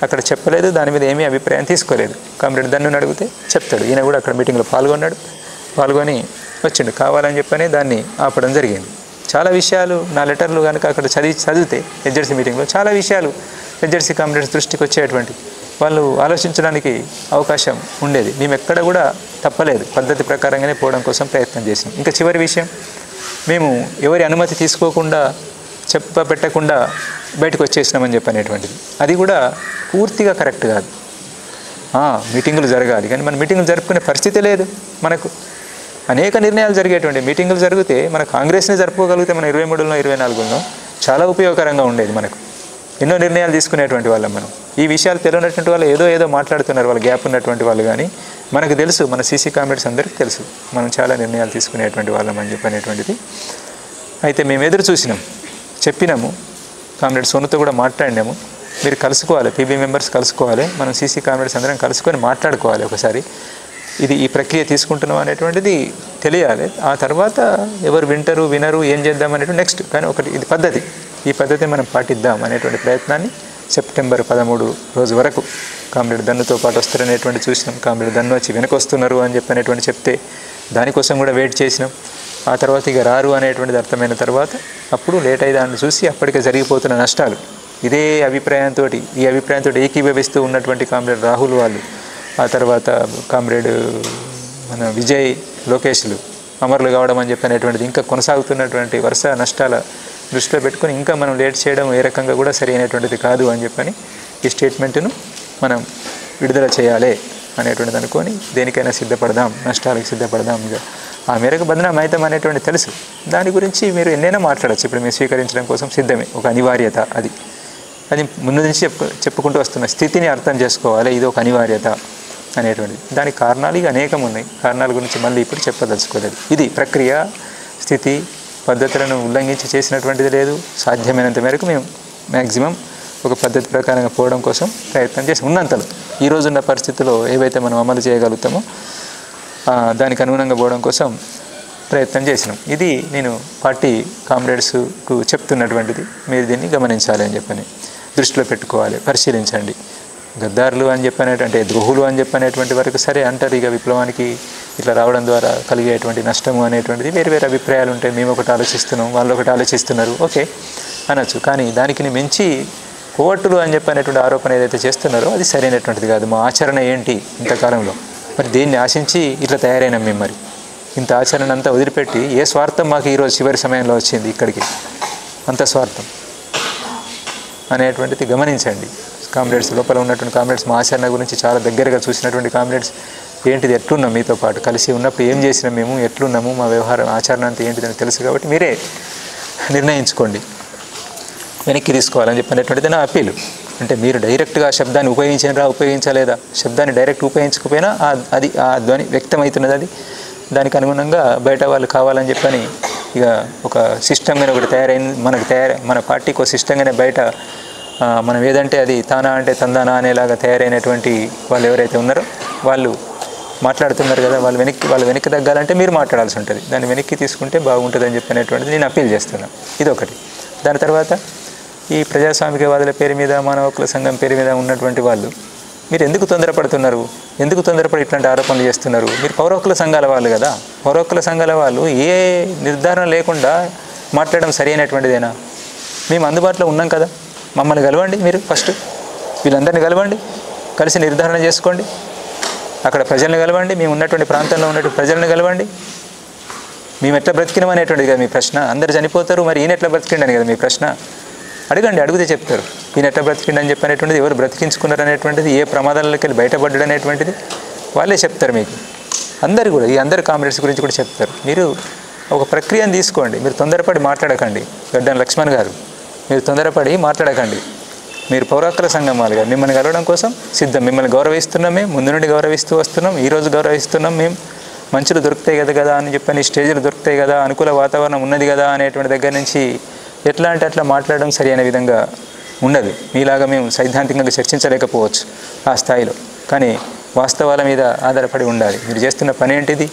అక్కడ చెప్పలేదు, దాని మీద ఏమీ అభిప్రాయం తీసుకోలేదు. కామ్రేడ్ దన్నుని అడిగితే చెప్తాడు. ఈయన కూడా అక్కడ మీటింగ్లో పాల్గొని వచ్చిండు. కావాలని చెప్పని దాన్ని ఆపడం జరిగింది. చాలా విషయాలు నా లెటర్లు కనుక అక్కడ చదివితే హెచ్జెడ్సీ మీటింగ్లో చాలా విషయాలు హెచ్జెడ్సీ కామ్రేడ్స్ దృష్టికి వచ్చేటువంటి, వాళ్ళు ఆలోచించడానికి అవకాశం ఉండేది. మేము ఎక్కడ కూడా తప్పలేదు, పద్ధతి ప్రకారంగానే పోవడం కోసం ప్రయత్నం చేసినాం. ఇంకా చివరి విషయం, మేము ఎవరి అనుమతి తీసుకోకుండా పెట్టకుండా బయటకు వచ్చేసినామని చెప్పనేటువంటిది, అది కూడా పూర్తిగా కరెక్ట్ కాదు. మీటింగులు జరగాలి కానీ మన మీటింగులు జరుపుకునే పరిస్థితి లేదు. మనకు అనేక నిర్ణయాలు జరిగేటువంటి మీటింగులు జరిగితే మన కాంగ్రెస్ని జరుపుకోగలిగితే మన 23లో 24లో చాలా ఉపయోగకరంగా ఉండేది. మనకు ఎన్నో నిర్ణయాలు తీసుకునేటువంటి వాళ్ళం మనం. ఈ విషయాలు తెలియనటువంటి వాళ్ళు ఏదో మాట్లాడుతున్నారు, వాళ్ళ గ్యాప్ ఉన్నటువంటి వాళ్ళు. కానీ మనకు తెలుసు, మన సీసీ కామ్రేడ్స్ అందరికీ తెలుసు మనం చాలా నిర్ణయాలు తీసుకునేటువంటి వాళ్ళం అని చెప్పనేటువంటిది. అయితే మేము ఎదురు చూసినాం, చెప్పినాము, కామ్రేడ్ సోనుతో కూడా మాట్లాడినాము. మీరు కలుసుకోవాలి, పీబీ మెంబర్స్ కలుసుకోవాలి, మనం సీసీ కామ్రేడ్స్ అందరం కలుసుకొని మాట్లాడుకోవాలి ఒకసారి. ఈ ప్రక్రియ తీసుకుంటున్నాం అనేటువంటిది తెలియాలి. ఆ తర్వాత ఎవరు వింటారు వినరు ఏం చేద్దాం అనేటువంటి నెక్స్ట్. కానీ ఒకటి ఇది పద్ధతి, ఈ పద్ధతిని మనం పాటిద్దాం అనేటువంటి ప్రయత్నాన్ని సెప్టెంబర్ 13 రోజు వరకు కామ్రేడ్ దన్నుతో పాటు వస్తారనేటువంటి చూసినాం. కామ్రేడ్ దన్ను వచ్చి వెనక వస్తున్నారు అని చెప్పనేటువంటి చెప్తే దానికోసం కూడా వెయిట్ చేసినాం. ఆ తర్వాత ఇక రారు అనేటువంటిది అర్థమైన తర్వాత అప్పుడు లేట్ అయ్యి దాన్ని చూసి అప్పటికే జరిగిపోతున్న నష్టాలు, ఈ అభిప్రాయంతో ఏకీభవిస్తూ ఉన్నటువంటి కామ్రేడ్ రాహుల్ వాళ్ళు, ఆ తర్వాత కామ్రేడ్ మన విజయ్ లోకేష్లు అమరులు కావడం అని చెప్పనేటువంటిది, ఇంకా కొనసాగుతున్నటువంటి వరుస నష్టాల దృష్టిలో పెట్టుకొని ఇంకా మనం లేట్ చేయడం ఏ రకంగా కూడా సరి అయినటువంటిది కాదు అని చెప్పని ఈ స్టేట్మెంట్ను మనం విడుదల చేయాలి అనేటువంటిది అనుకొని దేనికైనా సిద్ధపడదాం, నష్టాలకు సిద్ధపడదాం. ఆ మేరకు బదనాం అవుతాం అనేటువంటి తెలుసు. దాని గురించి మీరు ఎన్నైనా మాట్లాడచ్చు. ఇప్పుడు మేము స్వీకరించడం కోసం సిద్ధమే, ఒక అనివార్యత. అది ముందు నుంచి చెప్పుకుంటూ వస్తున్న స్థితిని అర్థం చేసుకోవాలి. ఇది ఒక అనివార్యత అనేటువంటిది. దానికి కారణాలు ఇక అనేకం ఉన్నాయి. కారణాల గురించి మళ్ళీ ఇప్పుడు చెప్పదలుచుకోలేదు. ఇది ప్రక్రియ, స్థితి, పద్ధతులను ఉల్లంఘించి చేసినటువంటిది లేదు. సాధ్యమైనంత మేరకు మేము మ్యాక్సిమం ఒక పద్ధతి ప్రకారంగా పోవడం కోసం ప్రయత్నం చేసి ఉన్నంతలో ఈ రోజున్న పరిస్థితుల్లో ఏవైతే మనం అమలు చేయగలుగుతామో దానికి అనుగుణంగా పోవడం కోసం ప్రయత్నం చేసినాం. ఇది నేను పార్టీ కామ్రేడ్స్కు చెప్తున్నటువంటిది. మీరు దీన్ని గమనించాలి అని చెప్పని, దృష్టిలో పెట్టుకోవాలి, పరిశీలించండి. గద్దారులు అని చెప్పనేటువంటి, ద్రోహులు అని చెప్పనేటువంటి వరకు సరే అంటారు. ఇక విప్లవానికి ఇట్లా రావడం ద్వారా కలిగేటువంటి నష్టము అనేటువంటిది వేరు అభిప్రాయాలు ఉంటాయి. మేము ఒకటి ఆలోచిస్తున్నాం, వాళ్ళు ఒకటి ఆలోచిస్తున్నారు, ఓకే అనొచ్చు. కానీ దానికి మించి కోవట్టులు అని చెప్పనేటువంటి ఆరోపణ ఏదైతే చేస్తున్నారో అది సరైనటువంటిది కాదు. మా ఆచరణ ఏంటి ఇంతకాలంలో, మరి దేన్ని ఆశించి ఇట్లా తయారైనాం మేము? మరి ఇంత ఆచరణ అంతా వదిలిపెట్టి ఏ స్వార్థం మాకు ఈరోజు చివరి సమయంలో వచ్చింది ఇక్కడికి? అంత స్వార్థం అనేటువంటిది గమనించండి. కామ్రేడ్స్ లోపల ఉన్నటువంటి కామ్రేడ్స్ మా ఆచరణ గురించి చాలా దగ్గరగా చూసినటువంటి కామ్రేడ్స్ ఏంటిది, ఎట్లున్నాం, మీతో పాటు కలిసి ఉన్నప్పుడు ఏం చేసినాం, మేము ఎట్లున్నాము, మా వ్యవహారం ఆచరణ అంతా ఏంటిదని తెలుసు. కాబట్టి మీరే నిర్ణయించుకోండి, వెనక్కి తీసుకోవాలని చెప్పినటువంటిది నా అప్పీలు. అంటే మీరు డైరెక్ట్గా శబ్దాన్ని ఉపయోగించలేదా, శబ్దాన్ని డైరెక్ట్ ఉపయోగించకపోయినా అది ఆ ధ్వని వ్యక్తమవుతున్నది. దానికి అనుగుణంగా బయట వాళ్ళు కావాలని చెప్పని ఇక ఒక సిస్టమ్గానే ఒకటి తయారైంది. మన పార్టీకి ఒక సిస్టంగానే బయట మనం ఏదంటే అది తానా అంటే తందానా అనేలాగా తయారైనటువంటి వాళ్ళు ఎవరైతే ఉన్నారో వాళ్ళు మాట్లాడుతున్నారు కదా, వాళ్ళు వెనక్కి తగ్గాలంటే మీరు మాట్లాడాల్సి ఉంటుంది. దాన్ని వెనక్కి తీసుకుంటే బాగుంటుందని చెప్పినటువంటిది నేను అప్పీల్ చేస్తున్నాను. ఇదొకటి. దాని తర్వాత ఈ ప్రజాస్వామికవాదుల పేరు మీద, మానవ హక్కుల సంఘం పేరు మీద ఉన్నటువంటి వాళ్ళు మీరు ఎందుకు తొందరపడుతున్నారు, ఎందుకు తొందరపడి ఇట్లాంటి ఆరోపణలు చేస్తున్నారు? మీరు పౌర హక్కుల సంఘాల వాళ్ళు కదా, పౌర హక్కుల సంఘాల వాళ్ళు ఏ నిర్ధారణ లేకుండా మాట్లాడడం సరైనటువంటిదేనా? మేము అందుబాటులో ఉన్నాం కదా, మమ్మల్ని కలవండి, మీరు ఫస్ట్ వీళ్ళందరినీ కలవండి, కలిసి నిర్ధారణ చేసుకోండి, అక్కడ ప్రజల్ని కలవండి, మేము ఉన్నటువంటి ప్రాంతంలో ఉన్నటువంటి ప్రజలను కలవండి, మేము ఎట్లా బ్రతికినాం అనేటువంటిది కదా మీ ప్రశ్న. అందరు చనిపోతారు, మరి ఈయన ఎట్లా బ్రతికిండని కదా మీ ప్రశ్న. అడగండి, అడిగితే చెప్తారు ఈయన ఎట్లా బ్రతికిండని చెప్పనేటువంటిది, ఎవరు బ్రతికించుకున్నారు అనేటువంటిది, ఏ ప్రమాదాలకి వెళ్ళి బయటపడ్డాడు అనేటువంటిది వాళ్ళే చెప్తారు మీకు. అందరు కూడా, ఈ అందరు కామ్రేడ్స్ గురించి కూడా చెప్తారు. మీరు ఒక ప్రక్రియను తీసుకోండి, మీరు తొందరపడి మాట్లాడకండి. గడ్డం లక్ష్మణ్ గారు, మీరు తొందరపడి మాట్లాడకండి. మీరు పౌరాకుల సంఘం వాళ్ళుగా మిమ్మల్ని కలవడం కోసం సిద్ధం. మిమ్మల్ని గౌరవిస్తున్నాం, మేము ముందు నుండి గౌరవిస్తూ వస్తున్నాం, ఈరోజు గౌరవిస్తున్నాం. మేము మంచులు దొరుకుతాయి కదా అని చెప్పని, స్టేజ్లు దొరుకుతాయి కదా, అనుకూల వాతావరణం ఉన్నది కదా అనేటువంటి దగ్గర నుంచి ఎట్లా అంటే అట్లా మాట్లాడడం సరి అయిన విధంగా ఉండదు. మీలాగా మేము సైద్ధాంతికంగా చర్చించలేకపోవచ్చు ఆ స్థాయిలో, కానీ వాస్తవాల మీద ఆధారపడి ఉండాలి. మీరు చేస్తున్న పని ఏంటిది,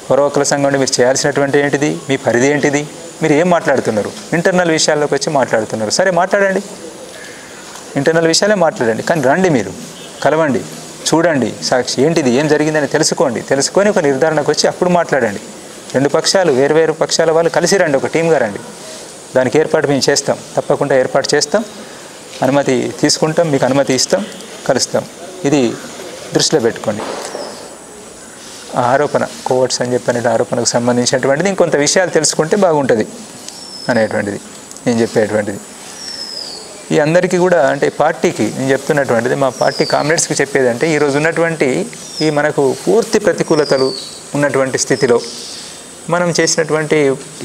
పౌరకుల సంఘంలో మీరు చేయాల్సినటువంటి ఏంటిది, మీ పరిధి ఏంటిది, మీరు ఏం మాట్లాడుతున్నారు, ఇంటర్నల్ విషయాల్లోకి వచ్చి మాట్లాడుతున్నారు. సరే మాట్లాడండి, ఇంటర్నల్ విషయాలే మాట్లాడండి, కానీ రండి, మీరు కలవండి, చూడండి, సాక్షి ఏంటిది, ఏం జరిగిందని తెలుసుకోండి. తెలుసుకొని ఒక నిర్ధారణకు వచ్చి అప్పుడు మాట్లాడండి. రెండు పక్షాలు, వేరు పక్షాల వాళ్ళు కలిసి రండి, ఒక టీమ్గా రండి. దానికి ఏర్పాటు మేము చేస్తాం, తప్పకుండా ఏర్పాటు చేస్తాం, అనుమతి తీసుకుంటాం, మీకు అనుమతి ఇస్తాం, కలుస్తాం. ఇది దృష్టిలో పెట్టుకోండి. ఆ ఆరోపణ కోవర్ట్స్ అని చెప్పిన ఆరోపణకు సంబంధించినటువంటిది ఇంకొంత విషయాలు తెలుసుకుంటే బాగుంటుంది అనేటువంటిది నేను చెప్పేటువంటిది. ఈ అందరికీ కూడా అంటే పార్టీకి నేను చెప్తున్నటువంటిది, మా పార్టీ కామ్రేడ్స్కి చెప్పేది అంటే, ఈరోజు ఉన్నటువంటి ఈ మనకు పూర్తి ప్రతికూలతలు ఉన్నటువంటి స్థితిలో మనం చేసినటువంటి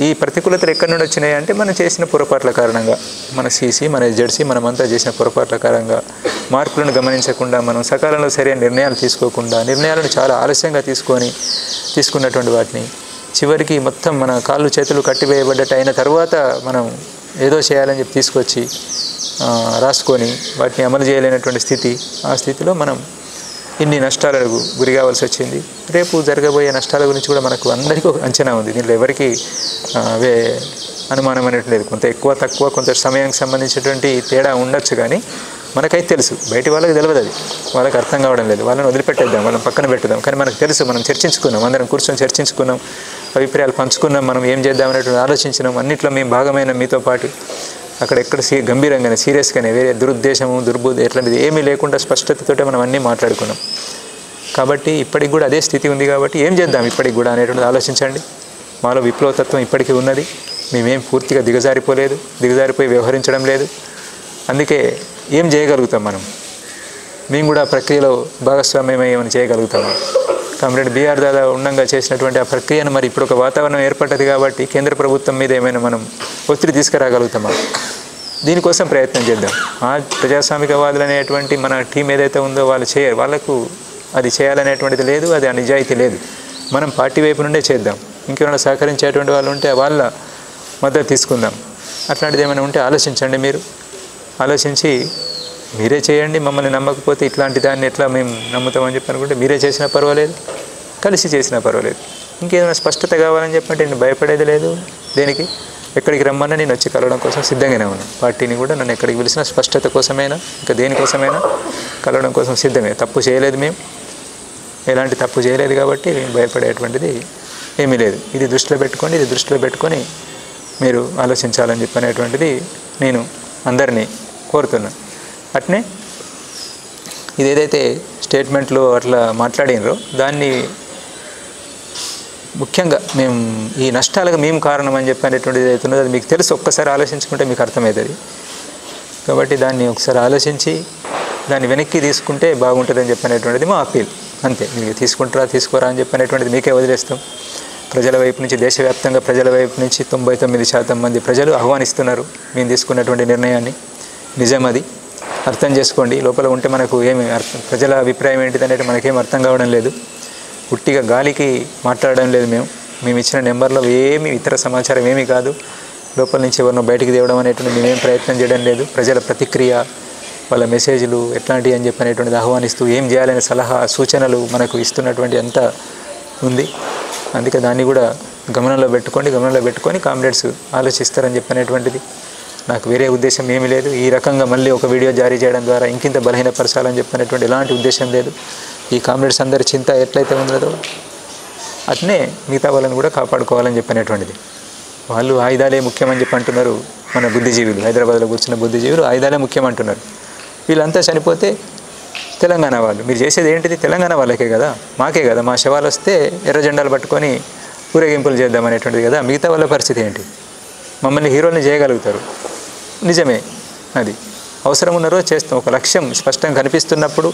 ఈ ప్రతికూలతలు ఎక్కడి నుండి వచ్చినాయి అంటే, మనం చేసిన పొరపాట్ల కారణంగా, మన సీసీ, మన ఎస్జెడ్సీ, మనమంతా చేసిన పొరపాట్ల కారణంగా, మార్పులను గమనించకుండా, మనం సకాలంలో సరైన నిర్ణయాలు తీసుకోకుండా, నిర్ణయాలను చాలా ఆలస్యంగా తీసుకున్నటువంటి వాటిని చివరికి మొత్తం మన కాళ్ళు చేతులు కట్టివేయబడ్డట్టు అయిన తర్వాత మనం ఏదో చేయాలని చెప్పి తీసుకొచ్చి రాసుకొని వాటిని అమలు చేయలేనటువంటి స్థితి, ఆ స్థితిలో మనం ఇన్ని నష్టాలకు గురి కావాల్సి వచ్చింది. రేపు జరగబోయే నష్టాల గురించి కూడా మనకు అందరికీ ఒక అంచనా ఉంది. దీంట్లో ఎవరికి అనుమానం అనేది లేదు. కొంత ఎక్కువ తక్కువ, కొంత సమయానికి సంబంధించినటువంటి తేడా ఉండొచ్చు, కానీ మనకైతే తెలుసు. బయటి వాళ్ళకి తెలియదు, అది వాళ్ళకి అర్థం కావడం లేదు. వాళ్ళని వదిలిపెట్టేద్దాం, వాళ్ళని పక్కన పెట్టుదాం. కానీ మనకు తెలుసు, మనం చర్చించుకున్నాం, అందరం కూర్చొని చర్చించుకున్నాం, అభిప్రాయాలు పంచుకున్నాం, మనం ఏం చేద్దాం అనేటువంటి ఆలోచించినాం. అన్నింటిలో మేము భాగమైన మీతో పాటు అక్కడెక్కడ గంభీరంగానే, సీరియస్గానే, వేరే దురుద్దేశము, దుర్బుద్ధి ఎట్లాంటిది ఏమీ లేకుండా స్పష్టతతోటే మనం అన్నీ మాట్లాడుకున్నాం. కాబట్టి ఇప్పటికి కూడా అదే స్థితి ఉంది. కాబట్టి ఏం చేద్దాం ఇప్పటికి కూడా అనేటువంటిది ఆలోచించండి. మాలో విప్లవతత్వం ఇప్పటికీ ఉన్నది. మేమేం పూర్తిగా దిగజారిపోయి వ్యవహరించడం లేదు. అందుకే ఏం చేయగలుగుతాం మేము కూడా ప్రక్రియలో భాగస్వామ్యమై ఏమైనా చేయగలుగుతాము. కామ్రేడ్ బిఆర్ దాదా ఉండంగా చేసినటువంటి ఆ ప్రక్రియను మరి ఇప్పుడు ఒక వాతావరణం ఏర్పడ్డది కాబట్టి కేంద్ర ప్రభుత్వం మీద ఏమైనా మనం ఒత్తిడి తీసుకురాగలుగుతామా, దీనికోసం ప్రయత్నం చేద్దాం. ఆ ప్రజాస్వామికవాదులు అనేటువంటి మన టీం ఏదైతే ఉందో వాళ్ళు వాళ్ళకు అది చేయాలనేటువంటిది లేదు, అది నిజాయితీ లేదు. మనం పార్టీ వైపు నుండే చేద్దాం. ఇంకెవరైనా సహకరించేటువంటి వాళ్ళు ఉంటే వాళ్ళ మద్దతు తీసుకుందాం. అట్లాంటిది ఏమైనా ఉంటే ఆలోచించండి. మీరు ఆలోచించి మీరే చేయండి. మమ్మల్ని నమ్మకపోతే ఇట్లాంటి దాన్ని ఎట్లా మేము నమ్ముతామని చెప్పి అనుకుంటే మీరే చేసినా పర్వాలేదు, కలిసి చేసినా పర్వాలేదు. ఇంకేదైనా స్పష్టత కావాలని చెప్పంటే నేను భయపడేది లేదు. దేనికి ఎక్కడికి రమ్మన్నా నేను వచ్చి కలవడం కోసం సిద్ధంగానే ఉన్నాను. పార్టీని కూడా నన్ను ఎక్కడికి పిలిచిన స్పష్టత కోసమైనా ఇంకా దేనికోసమైనా కలవడం కోసం సిద్ధమే. తప్పు చేయలేదు, మేము ఎలాంటి తప్పు చేయలేదు కాబట్టి మేము భయపడేటువంటిది ఏమీ లేదు. ఇది దృష్టిలో పెట్టుకొని మీరు ఆలోచించాలని చెప్పనేటువంటిది నేను అందరినీ కోరుతున్నాను. అట్నే ఇది ఏదైతే స్టేట్మెంట్లో అట్లా మాట్లాడినరో దాన్ని ముఖ్యంగా మేము ఈ నష్టాలకు మేము కారణం అని చెప్పనేటువంటిది ఏదైతే ఉన్నదో అది మీకు తెలుసు. ఒక్కసారి ఆలోచించుకుంటే మీకు అర్థమవుతుంది. కాబట్టి దాన్ని ఒకసారి ఆలోచించి దాన్ని వెనక్కి తీసుకుంటే బాగుంటుందని చెప్పనేటువంటిది మా అప్పీల్. అంతే. మీరు తీసుకుంటారా తీసుకోరా అని చెప్పనేటువంటిది మీకే వదిలేస్తాం. ప్రజల వైపు నుంచి, దేశవ్యాప్తంగా ప్రజల వైపు నుంచి 99% మంది ప్రజలు ఆహ్వానిస్తున్నారు మేము తీసుకున్నటువంటి నిర్ణయాన్ని. నిజం, అది అర్థం చేసుకోండి. లోపల ఉంటే మనకు ఏమి ప్రజల అభిప్రాయం ఏంటిది అనేది మనకేం అర్థం కావడం లేదు. పుట్టిగా గాలికి మాట్లాడడం లేదు. మేము ఇచ్చిన నెంబర్లో ఏమి ఇతర సమాచారం ఏమీ కాదు. లోపల నుంచి ఎవరినో బయటికి తేవడం అనేటువంటి మేమేం ప్రయత్నం చేయడం లేదు. ప్రజల ప్రతిక్రియ, వాళ్ళ మెసేజ్లు ఎట్లాంటివి అని చెప్పనేటువంటిది ఆహ్వానిస్తూ ఏం చేయాలనే సలహా సూచనలు మనకు ఇస్తున్నటువంటి అంతా ఉంది. అందుకే దాన్ని కూడా గమనంలో పెట్టుకొని కామ్రేడ్స్ ఆలోచిస్తారని చెప్పనేటువంటిది నాకు వేరే ఉద్దేశం ఏమీ లేదు. ఈ రకంగా మళ్ళీ ఒక వీడియో జారీ చేయడం ద్వారా ఇంకింత బలహీనపరచాలని చెప్పనేటువంటి ఎలాంటి ఉద్దేశం లేదు. ఈ కామ్రేడ్స్ అందరి చింత ఎట్లయితే ఉన్నదో అట్నే మిగతా వాళ్ళని కూడా కాపాడుకోవాలని చెప్పనేటువంటిది. వాళ్ళు ఆయుధాలే ముఖ్యమని చెప్పి అంటున్నారు. మన బుద్ధిజీవులు, హైదరాబాద్లో కూర్చున్న బుద్ధిజీవులు ఆయుధాలే ముఖ్యమంటున్నారు. వీళ్ళంతా చనిపోతే తెలంగాణ వాళ్ళు, మీరు చేసేది ఏంటిది? తెలంగాణ వాళ్ళకే కదా, మాకే కదా. మా శవాలు వస్తే ఎర్ర జెండాలు పట్టుకొని ఊరేగింపులు చేద్దాం అనేటువంటిది కదా. మిగతా వాళ్ళ పరిస్థితి ఏంటి? మమ్మల్ని హీరోల్ని చేయగలుగుతారు, నిజమే. అది అవసరం ఉన్న రోజు చేస్తాం. ఒక లక్ష్యం స్పష్టంగా కనిపిస్తున్నప్పుడు,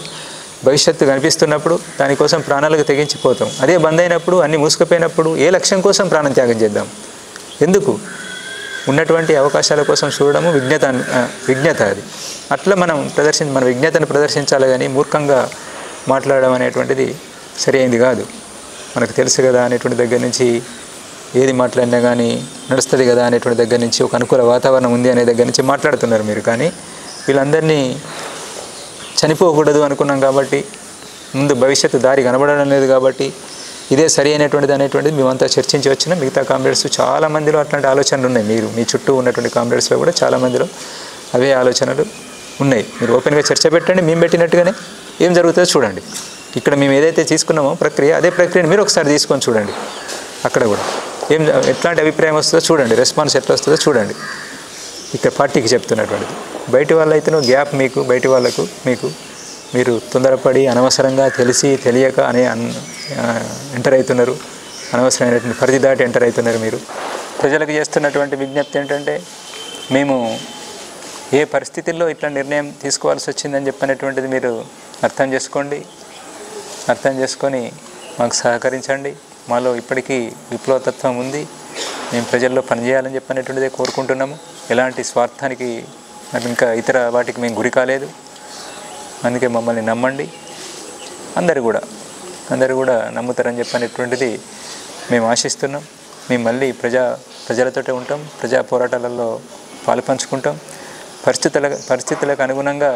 భవిష్యత్తు కనిపిస్తున్నప్పుడు దానికోసం ప్రాణాలకు తెగించిపోతాం. అదే బంద్ అయినప్పుడు, అన్నీ మూసుకుపోయినప్పుడు ఏ లక్ష్యం కోసం ప్రాణం త్యాగం చేద్దాం? ఎందుకు? ఉన్నటువంటి అవకాశాల కోసం చూడడము విజ్ఞత అది. అట్లా మనం మన విజ్ఞతను ప్రదర్శించాలి, కానీ మూర్ఖంగా మాట్లాడడం అనేటువంటిది సరి అయింది కాదు. మనకు తెలుసు కదా అనేటువంటి దగ్గర నుంచి, ఏది మాట్లాడినా కానీ నడుస్తుంది కదా అనేటువంటి దగ్గర నుంచి, ఒక అనుకూల వాతావరణం ఉంది అనే దగ్గర నుంచి మాట్లాడుతున్నారు మీరు. కానీ వీళ్ళందరినీ చనిపోకూడదు అనుకున్నాం కాబట్టి, ముందు భవిష్యత్తు దారి కనబడడం లేదు కాబట్టి, ఇదే సరి అనేటువంటిది మేమంతా చర్చించి వచ్చిన మిగతా కామ్రేడ్స్ చాలామందిలో అట్లాంటి ఆలోచనలు ఉన్నాయి. మీ చుట్టూ ఉన్నటువంటి కామ్రేడ్స్లో కూడా చాలామందిలో అవే ఆలోచనలు ఉన్నాయి. మీరు ఓపెన్గా చర్చ పెట్టండి, మేము పెట్టినట్టుగానే ఏం జరుగుతుందో చూడండి. ఇక్కడ మేము ఏదైతే తీసుకున్నామో ప్రక్రియ, అదే ప్రక్రియను మీరు ఒకసారి తీసుకొని చూడండి. అక్కడ కూడా ఎట్లాంటి అభిప్రాయం వస్తుందో చూడండి, రెస్పాన్స్ ఎట్లా వస్తుందో చూడండి. ఇక్కడ పార్టీకి చెప్తున్నటువంటిది. బయటి వాళ్ళైతేనో గ్యాప్ మీకు, బయటి వాళ్ళకు మీకు, మీరు తొందరపడి అనవసరంగా తెలియక ఎంటర్ అవుతున్నారు. అనవసరమైనటువంటి పరిధి దాటి ఎంటర్ అవుతున్నారు. మీరు ప్రజలకు చేస్తున్నటువంటి విజ్ఞప్తి ఏంటంటే, మేము ఏ పరిస్థితుల్లో ఇట్లా నిర్ణయం తీసుకోవాల్సి వచ్చిందని చెప్పినటువంటిది మీరు అర్థం చేసుకొని మాకు సహకరించండి. మాలో ఇప్పటికీ విప్లవతత్వం ఉంది, మేము ప్రజల్లో పనిచేయాలని చెప్పినటువంటిదే కోరుకుంటున్నాము. ఎలాంటి స్వార్థానికి ఇంకా ఇతర వాటికి మేము గురి కాలేదు. అందుకే మమ్మల్ని నమ్మండి. అందరూ కూడా నమ్ముతారని చెప్పినటువంటిది మేము ఆశిస్తున్నాం. మేము మళ్ళీ ప్రజలతోటే ఉంటాం, ప్రజా పోరాటాలలో పాలుపంచుకుంటాం. పరిస్థితులకు అనుగుణంగా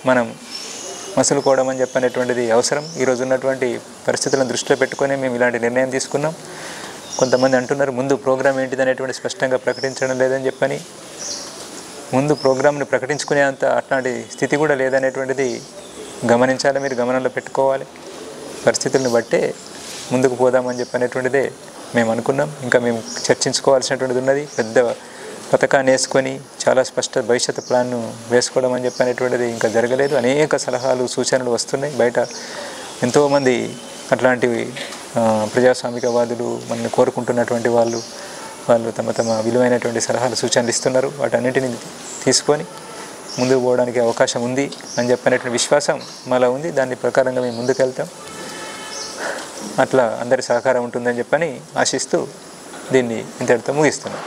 మనం మసులుకోవడం అని చెప్పినటువంటిది అవసరం. ఈరోజు ఉన్నటువంటి పరిస్థితులను దృష్టిలో పెట్టుకొని మేము ఇలాంటి నిర్ణయం తీసుకున్నాం. కొంతమంది అంటున్నారు ముందు ప్రోగ్రాం ఏంటిది అనేటువంటి స్పష్టంగా ప్రకటించడం లేదని చెప్పని. ముందు ప్రోగ్రాంని ప్రకటించుకునే అట్లాంటి స్థితి కూడా లేదనేటువంటిది గమనించాలి, మీరు గమనంలో పెట్టుకోవాలి. పరిస్థితులను బట్టే ముందుకు పోదామని చెప్పనేటువంటిదే మేము అనుకున్నాం. ఇంకా మేము చర్చించుకోవాల్సినటువంటిది ఉన్నది. పెద్ద పథకాన్ని వేసుకొని చాలా స్పష్ట భవిష్యత్తు ప్లాన్ను వేసుకోవడం అని చెప్పనేటువంటిది ఇంకా జరగలేదు. అనేక సలహాలు, సూచనలు వస్తున్నాయి. బయట ఎంతోమంది అట్లాంటివి ప్రజాస్వామికవాదులు మనల్ని కోరుకుంటున్నటువంటి వాళ్ళు తమ విలువైనటువంటి సలహాలు, సూచనలు ఇస్తున్నారు. వాటన్నింటినీ తీసుకొని ముందుకు పోవడానికి అవకాశం ఉంది అని చెప్పినటువంటి విశ్వాసం మాలో ఉంది. దాని ప్రకారంగా మేము ముందుకెళ్తాం. అట్లా అందరి సహకారం ఉంటుందని చెప్పని ఆశిస్తూ దీన్ని ఇంతటితో ముగిస్తున్నాం.